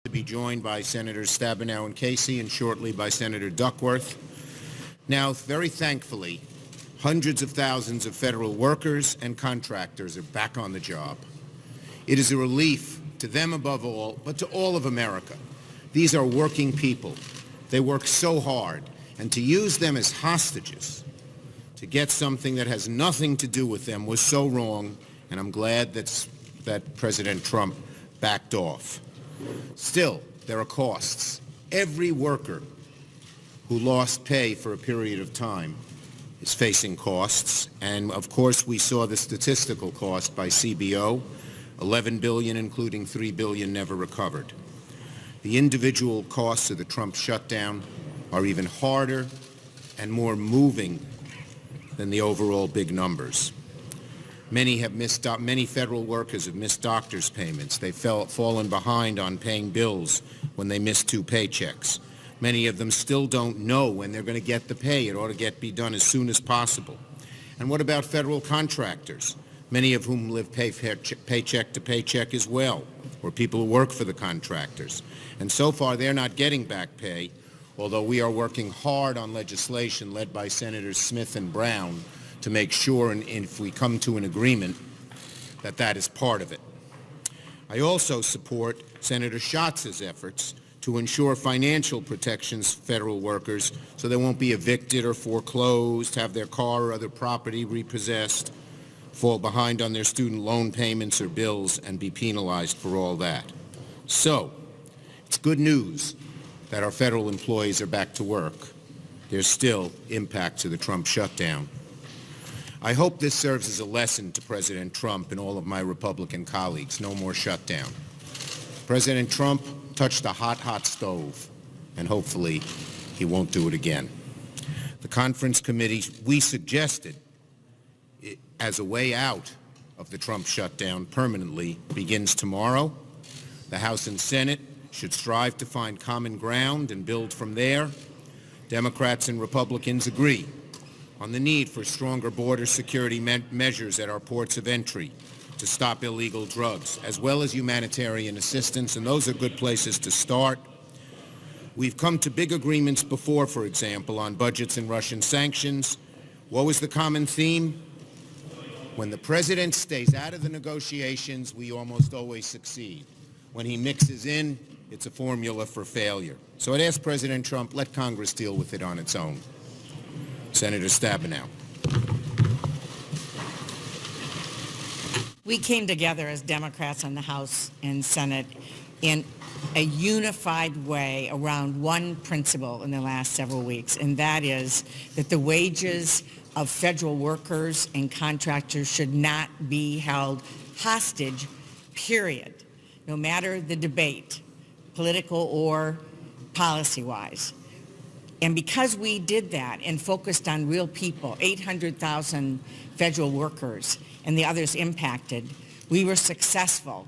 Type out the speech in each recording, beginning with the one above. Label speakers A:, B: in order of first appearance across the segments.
A: to be joined by Senators Stabenow and Casey and shortly by Senator Duckworth. Now, very thankfully, hundreds of thousands of federal workers and contractors are back on the job. It is a relief to them above all, but to all of America. These are working people. They work so hard, and to use them as hostages to get something that has nothing to do with them was so wrong, and I'm glad that President Trump backed off. Still, there are costs. Every worker who lost pay for a period of time is facing costs, and of course we saw the statistical cost by CBO, $11 billion, including $3 billion never recovered. The individual costs of the Trump shutdown are even harder and more moving than the overall big numbers. Many federal workers have missed doctor's payments. They've fallen behind on paying bills when they miss 2 paychecks. Many of them still don't know when they're going to get the pay. It ought to be done as soon as possible. And what about federal contractors, many of whom live paycheck to paycheck as well, or people who work for the contractors? And so far, they're not getting back pay, although we are working hard on legislation led by Senators Smith and Brown to make sure, and if we come to an agreement, that is part of it. I also support Senator Schatz's efforts to ensure financial protections for federal workers so they won't be evicted or foreclosed, have their car or other property repossessed, fall behind on their student loan payments or bills, and be penalized for all that. So, it's good news that our federal employees are back to work. There's still impact to the Trump shutdown. I hope this serves as a lesson to President Trump and all of my Republican colleagues. No more shutdown. President Trump touched a hot, hot stove, and hopefully he won't do it again. The conference committee we suggested as a way out of the Trump shutdown permanently begins tomorrow. The House and Senate should strive to find common ground and build from there. Democrats and Republicans agree on the need for stronger border security measures at our ports of entry to stop illegal drugs, as well as humanitarian assistance, and those are good places to start. We've come to big agreements before, for example, on budgets and Russian sanctions. What was the common theme? When the president stays out of the negotiations, we almost always succeed. When he mixes in, it's a formula for failure. So I'd ask President Trump, let Congress deal with it on its own. Senator Stabenow.
B: We came together as Democrats in the House and Senate in a unified way around one principle in the last several weeks, and that is that the wages of federal workers and contractors should not be held hostage, period, no matter the debate, political or policy-wise. And because we did that and focused on real people, 800,000 federal workers and the others impacted, we were successful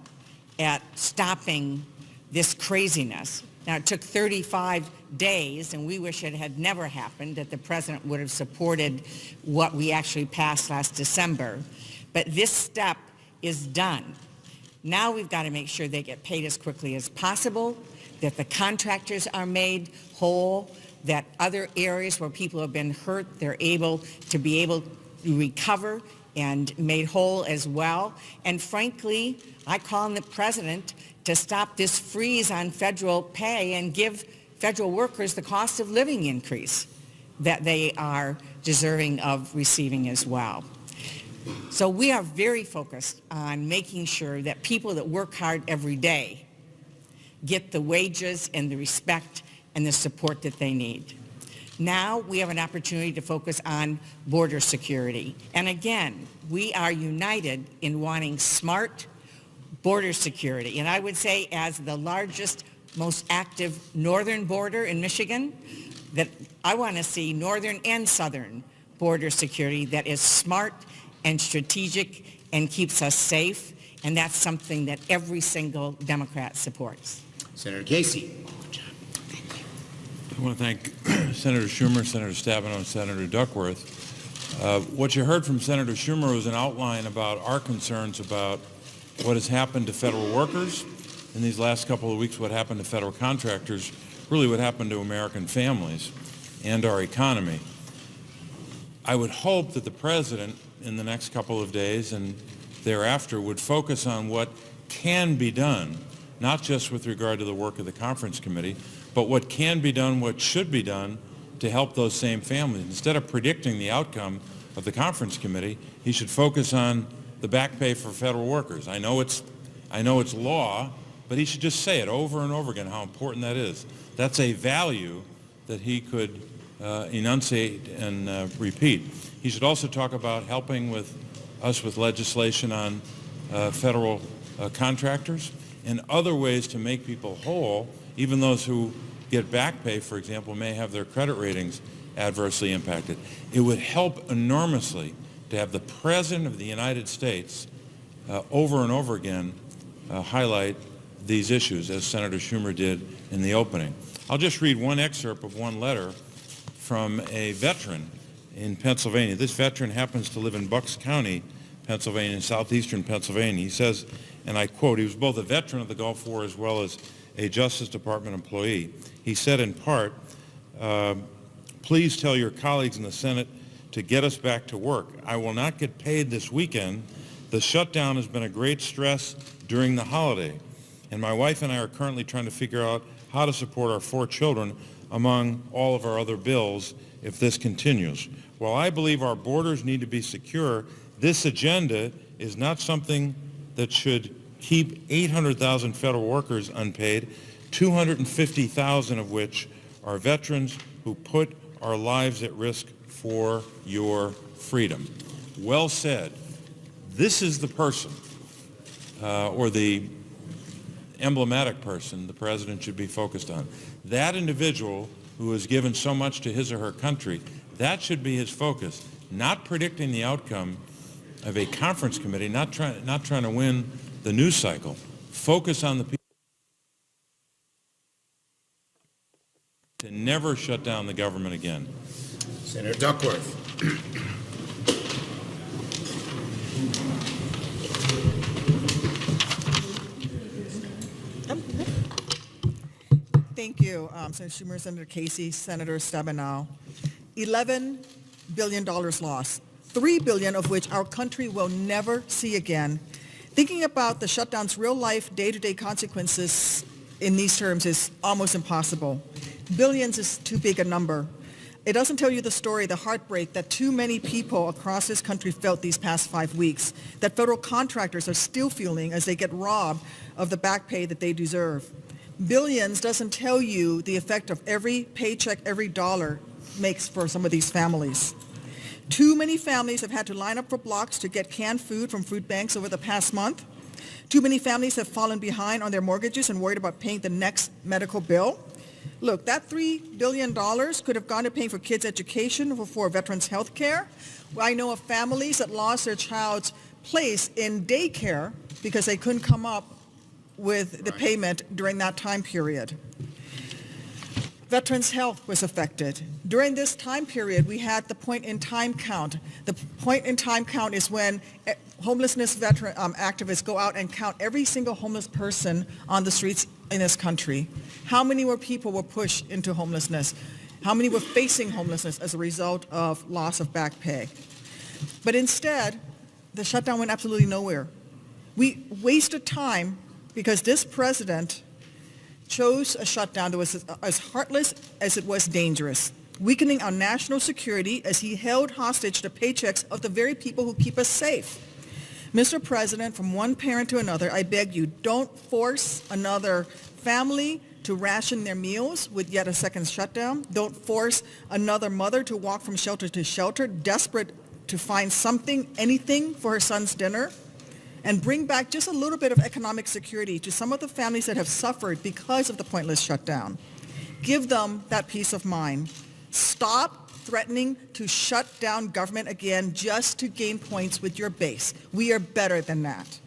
B: at stopping this craziness. Now, it took 35 days, and we wish it had never happened, that the president would have supported what we actually passed last December. But this step is done. Now we've got to make sure they get paid as quickly as possible, that the contractors are made whole, that other areas where people have been hurt, they're able to recover and made whole as well. And frankly, I call on the president to stop this freeze on federal pay and give federal workers the cost of living increase that they are deserving of receiving as well. So we are very focused on making sure that people that work hard every day get the wages and the respect and the support that they need. Now we have an opportunity to focus on border security. And again, we are united in wanting smart border security. And I would say, as the largest, most active northern border in Michigan, that I want to see northern and southern border security that is smart and strategic and keeps us safe. And that's something that every single Democrat supports.
A: Senator Casey.
C: I want to thank Senator Schumer, Senator Stabenow, and Senator Duckworth. What you heard from Senator Schumer was an outline about our concerns about what has happened to federal workers in these last couple of weeks what happened to federal contractors, really what happened to American families and our economy. I would hope that the President in the next couple of days and thereafter would focus on what can be done, not just with regard to the work of the conference committee, but what can be done, what should be done to help those same families. Instead of predicting the outcome of the conference committee, he should focus on the back pay for federal workers. I know it's law, but he should just say it over and over again how important that is. That's a value that he could enunciate and repeat. He should also talk about helping us with legislation on federal contractors and other ways to make people whole. Even those who get back pay, for example, may have their credit ratings adversely impacted. It would help enormously to have the President of the United States over and over again highlight these issues, as Senator Schumer did in the opening. I'll just read one excerpt of one letter from a veteran in Pennsylvania. This veteran happens to live in Bucks County, Pennsylvania, in southeastern Pennsylvania. He says, and I quote, he was both a veteran of the Gulf War as well as a Justice Department employee. He said in part, please tell your colleagues in the Senate to get us back to work. I will not get paid this weekend. The shutdown has been a great stress during the holiday, and my wife and I are currently trying to figure out how to support our 4 children among all of our other bills if this continues. While I believe our borders need to be secure, this agenda is not something that should keep 800,000 federal workers unpaid, 250,000 of which are veterans who put our lives at risk for your freedom. Well said. This is the person, or the emblematic person the President should be focused on. That individual who has given so much to his or her country, that should be his focus, not predicting the outcome of a conference committee, not trying to win the news cycle. Focus on the people to never shut down the government again.
A: Senator Duckworth.
D: Thank you, Senator Schumer, Senator Casey, Senator Stabenow. $11 billion lost, $3 billion of which our country will never see again. Thinking about the shutdown's real-life, day-to-day consequences in these terms is almost impossible. Billions is too big a number. It doesn't tell you the story, the heartbreak that too many people across this country felt these past 5 weeks, that federal contractors are still feeling as they get robbed of the back pay that they deserve. Billions doesn't tell you the effect of every paycheck, every dollar makes for some of these families. Too many families have had to line up for blocks to get canned food from food banks over the past month. Too many families have fallen behind on their mortgages and worried about paying the next medical bill. Look, that $3 billion could have gone to paying for kids' education or for veterans' health care. I know of families that lost their child's place in daycare because they couldn't come up with the payment during that time period. Veterans' health was affected. During this time period, we had the point-in-time count. The point-in-time count is when homelessness veteran activists go out and count every single homeless person on the streets in this country. How many more people were pushed into homelessness? How many were facing homelessness as a result of loss of back pay? But instead, the shutdown went absolutely nowhere. We wasted time because this president chose a shutdown that was as heartless as it was dangerous, weakening our national security as he held hostage the paychecks of the very people who keep us safe. Mr. President, from one parent to another, I beg you, don't force another family to ration their meals with yet a second shutdown. Don't force another mother to walk from shelter to shelter, desperate to find something, anything for her son's dinner. And bring back just a little bit of economic security to some of the families that have suffered because of the pointless shutdown. Give them that peace of mind. Stop threatening to shut down government again just to gain points with your base. We are better than that.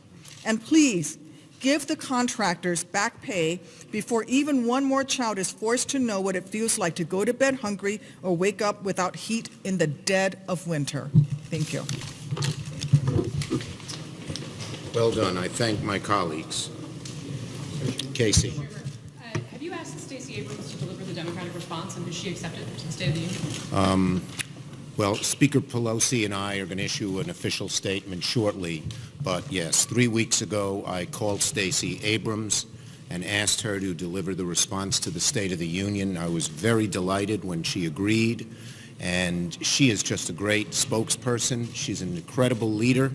D: And please, give the contractors back pay before even one more child is forced to know what it feels like to go to bed hungry or wake up without heat in the dead of winter. Thank you.
A: Well done. I thank my colleagues. Casey.
E: Have you asked Stacey Abrams to deliver the Democratic response, and has she accepted it to the State of the Union?
A: Well, Speaker Pelosi and I are going to issue an official statement shortly, but yes, 3 weeks ago I called Stacey Abrams and asked her to deliver the response to the State of the Union. I was very delighted when she agreed, and she is just a great spokesperson. She's an incredible leader.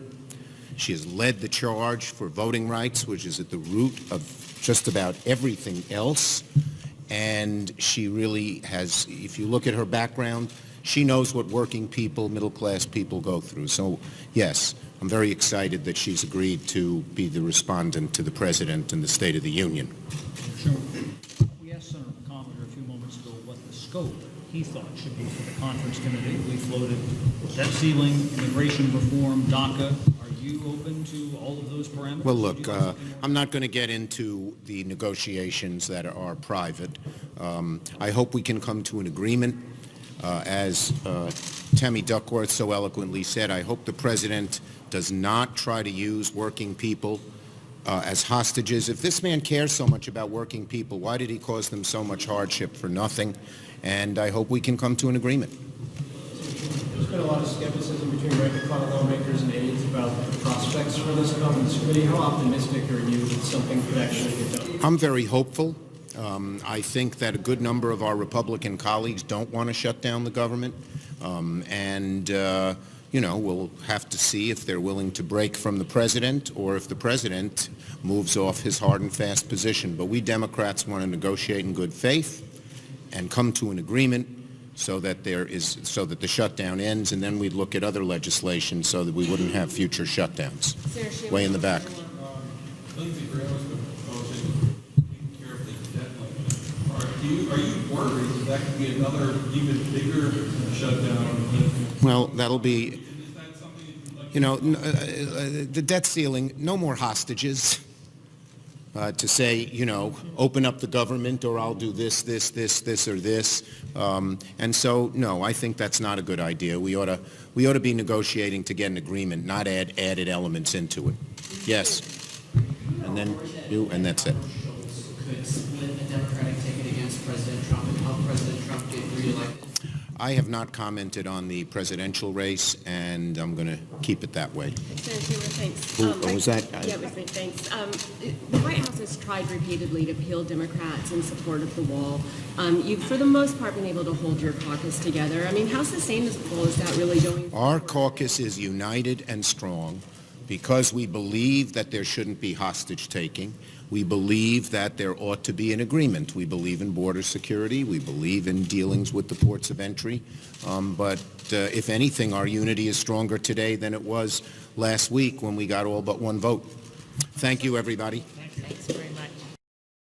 A: She has led the charge for voting rights, which is at the root of just about everything else, and she really has, if you look at her background, she knows what working people, middle-class people go through. So, yes, I'm very excited that she's agreed to be the respondent to the President in the State of the Union.
F: Sure. We asked Senator McConnell a few moments ago what the scope he thought should be for the conference committee. We floated debt ceiling, immigration reform, DACA. Are you open to all of those parameters?
A: Well, look, I'm not going to get into the negotiations that are private. I hope we can come to an agreement. As Tammy Duckworth so eloquently said, I hope the President does not try to use working people as hostages. If this man cares so much about working people, why did he cause them so much hardship for nothing? And I hope we can come to an agreement.
G: There's been a lot of skepticism between rank-and-file lawmakers and aides about the prospects for this conference committee. How optimistic are you that something could actually get done?
A: I'm very hopeful. I think that a good number of our Republican colleagues don't want to shut down the government. We'll have to see if they're willing to break from the President or if the President moves off his hard and fast position. But we Democrats want to negotiate in good faith and come to an agreement so that the shutdown ends, and then we'd look at other legislation so that we wouldn't have future shutdowns. Way in the back.
H: Lindsey Graham has been proposing taking care of the debt limit. Are you worried that that could be another even bigger shutdown?
A: Well, that'll be,
H: Is that something you'd like
A: the debt ceiling, no more hostages to say, open up the government or I'll do this, or this. And so, no, I think that's not a good idea. We ought to be negotiating to get an agreement, not add added elements into it. Yes. And then you, and that's it.
I: Could split a Democratic ticket against President Trump and help President Trump get reelected?
A: I have not commented on the presidential race, and I'm going to keep it that way.
J: Senator Schumer, thanks.
A: Who was that?
J: Yeah, it was me, thanks. The White House has tried repeatedly to peel Democrats in support of the wall. You've, for the most part, been able to hold your caucus together. I mean, how sustainable is that really going forward?
A: Our caucus is united and strong because we believe that there shouldn't be hostage-taking. We believe that there ought to be an agreement. We believe in border security. We believe in dealings with the ports of entry. But if anything, our unity is stronger today than it was last week when we got all but one vote. Thank you, everybody.